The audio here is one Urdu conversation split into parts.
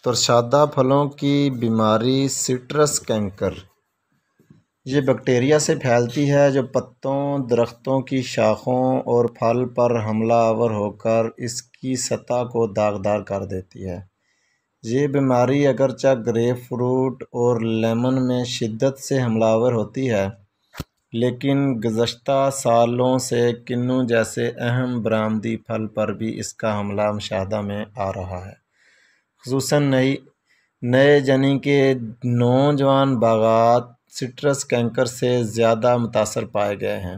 ترشادہ پھلوں کی بیماری سٹرس کینکر یہ بیکٹیریا سے پھیلتی ہے جو پتوں، درختوں کی شاخوں اور پھل پر حملہ آور ہو کر اس کی سطح کو داغدار کر دیتی ہے۔ یہ بیماری اگرچہ گریپ فروٹ اور لیمن میں شدت سے حملہ آور ہوتی ہے، لیکن گزشتہ سالوں سے کنو جیسے اہم برآمدی پھل پر بھی اس کا حملہ مشاہدہ میں آ رہا ہے۔ خصوصاً نئے یعنی کہ نوجوان باغات سٹرس کینکر سے زیادہ متاثر پائے گئے ہیں۔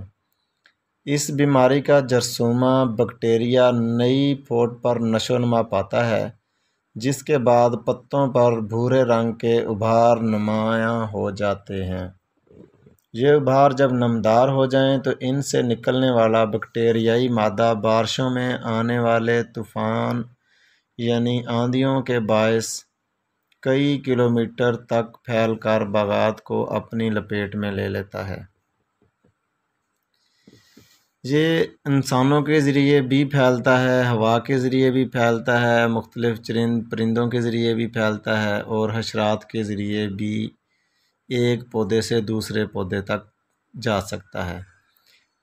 اس بیماری کا جرثومہ بیکٹیریا نئی پھوٹ پر نشو و نما پاتا ہے، جس کے بعد پتوں پر بھورے رنگ کے ابھار نمایاں ہو جاتے ہیں۔ یہ ابھار جب نمدار ہو جائیں تو ان سے نکلنے والا بیکٹیریائی مادہ بارشوں میں آنے والے طوفان یعنی آندھیوں کے باعث کئی کلومیٹر تک پھیل کر باغات کو اپنی لپیٹ میں لے لیتا ہے۔ یہ انسانوں کے ذریعے بھی پھیلتا ہے، ہوا کے ذریعے بھی پھیلتا ہے، مختلف پرندوں کے ذریعے بھی پھیلتا ہے اور حشرات کے ذریعے بھی ایک پودے سے دوسرے پودے تک جا سکتا ہے۔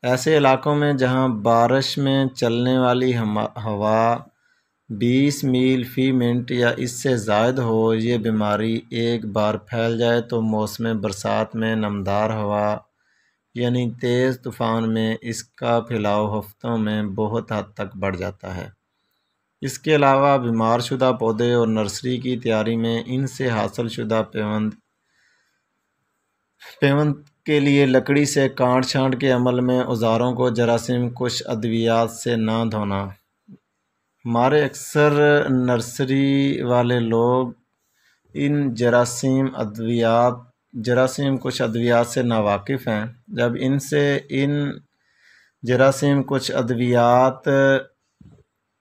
ایسے علاقوں میں جہاں بارش میں چلنے والی ہوا 20 میل فی منٹ یا اس سے زائد ہو، یہ بیماری ایک بار پھیل جائے تو موسم برسات میں نمدار ہوا یعنی تیز طوفان میں اس کا پھیلاؤ ہفتوں میں بہت حد تک بڑھ جاتا ہے۔ اس کے علاوہ بیمار شدہ پودے اور نرسری کی تیاری میں ان سے حاصل شدہ پیوند کے لیے لکڑی سے کاٹ چھانٹ کے عمل میں اوزاروں کو جراثیم کش ادویات سے نہ دھونا۔ ہمارے اکثر نرسری والے لوگ ان جراثیم کش ادویات سے ناواقف ہیں۔ جب ان سے ان جراثیم کش ادویات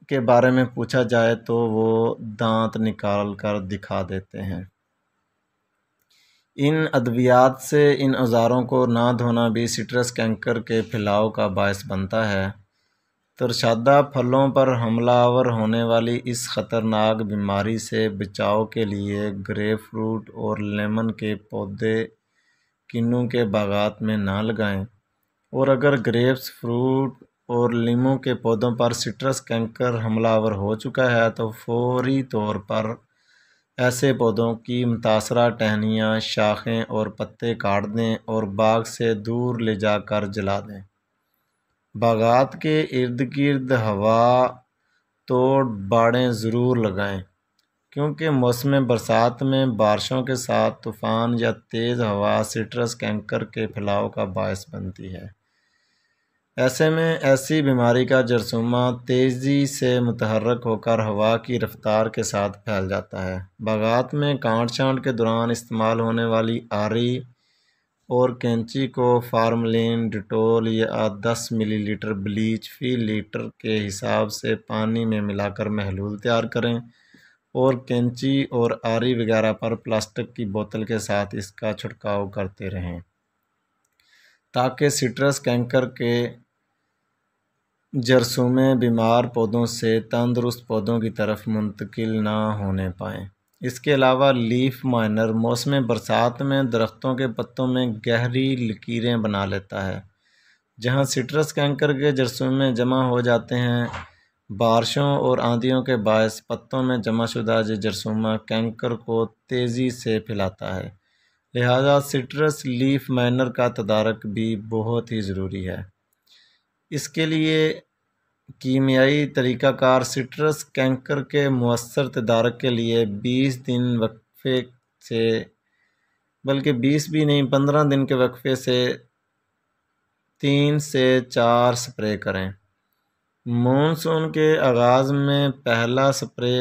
کے بارے میں پوچھا جائے تو وہ دانت نکال کر دکھا دیتے ہیں۔ ان ادویات سے ان اوزاروں کو نہ دھونا بھی سٹرس کینکر کے پھیلاؤ کا باعث بنتا ہے۔ ترشادہ پھلوں پر حملہ آور ہونے والی اس خطرناک بیماری سے بچاؤ کے لیے گریپ فروٹ اور لیمن کے پودے کنو کے باغات میں نہ لگائیں، اور اگر گریپس، فروٹ اور لیموں کے پودوں پر سٹرس کینکر حملہ آور ہو چکا ہے تو فوری طور پر ایسے پودوں کی متاثرہ ٹہنیاں، شاخیں اور پتے کاٹ دیں اور باغ سے دور لے جا کر جلا دیں۔ باغات کے ارد گرد ہوا توڑ باڑیں ضرور لگائیں، کیونکہ موسم برسات میں بارشوں کے ساتھ طوفان یا تیز ہوا سٹرس کینکر کے پھیلاؤ کا باعث بنتی ہے۔ ایسے میں ایسی بیماری کا جرثومہ تیزی سے متحرک ہو کر ہوا کی رفتار کے ساتھ پھیل جاتا ہے۔ باغات میں کاٹ چھانٹ کے دوران استعمال ہونے والی آری اور کینچی کو فارملین، ڈیٹول یا 10 ملی لیٹر بلیچ فی لیٹر کے حساب سے پانی میں ملا کر محلول تیار کریں اور کینچی اور آری وغیرہ پر پلاسٹک کی بوتل کے ساتھ اس کا چھڑکاؤ کرتے رہیں تاکہ سٹرس کینکر کے جرثومے بیمار پودوں سے تندرست پودوں کی طرف منتقل نہ ہونے پائیں۔ اس کے علاوہ لیف مائنر موسم برسات میں درختوں کے پتوں میں گہری لکیریں بنا لیتا ہے۔ جہاں سٹرس کینکر کے جرثومے جمع ہو جاتے ہیں، بارشوں اور آندھیوں کے باعث پتوں میں جمع شدہ یہ جرثومہ کینکر کو تیزی سے پھیلاتا ہے، لہذا سٹرس لیف مائنر کا تدارک بھی بہت ہی ضروری ہے۔ اس کے لیے کیمیائی طریقہ کار سٹرس کینکر کے مؤثر تدارک کے لیے 20 دن وقفے سے، بلکہ 20 بھی نہیں، 15 دن کے وقفے سے 3 سے 4 سپرے کریں۔ مونسون کے آغاز میں پہلا سپرے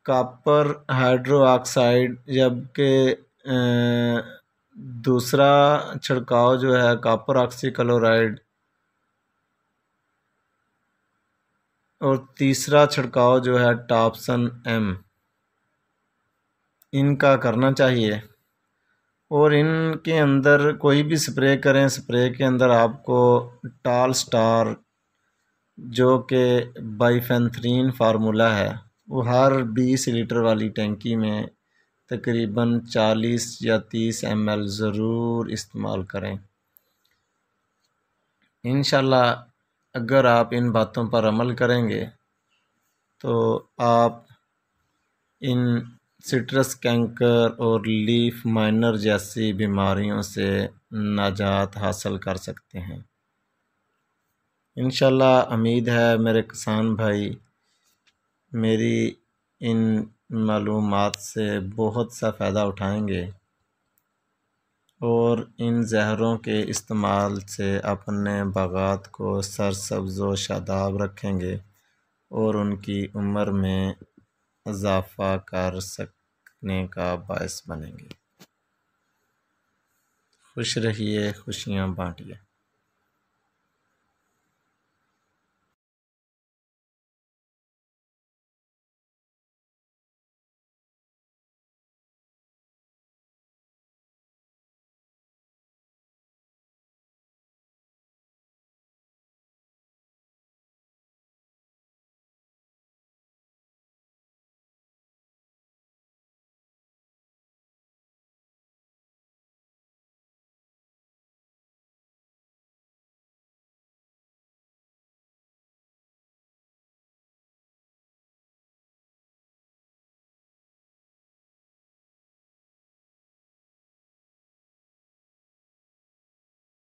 کاپر ہائیڈرو آکسائڈ، جبکہ دوسرا چھڑکاؤ جو ہے کاپر آکسی کلورائڈ اور تیسرا چھڑکاؤ جو ہے ٹاپسن ایم، ان کا کرنا چاہیے۔ اور ان کے اندر کوئی بھی سپرے کریں، سپرے کے اندر آپ کو ٹال سٹار جو کہ بائیفینتھرین فارمولہ ہے وہ ہر 20 لیٹر والی ٹینکی میں تقریباً 40 یا 30 ml ضرور استعمال کریں۔ انشاءاللہ اگر آپ ان باتوں پر عمل کریں گے تو آپ ان سٹرس کینکر اور لیف مائنر جیسی بیماریوں سے نجات حاصل کر سکتے ہیں۔ انشاءاللہ امید ہے میرے کسان بھائی میری ان معلومات سے بہت سا فائدہ اٹھائیں گے اور ان زہروں کے استعمال سے اپنے باغات کو سرسبز و شاداب رکھیں گے اور ان کی عمر میں اضافہ کر سکنے کا باعث بنیں گے۔ خوش رہیے، خوشیاں بانٹیے۔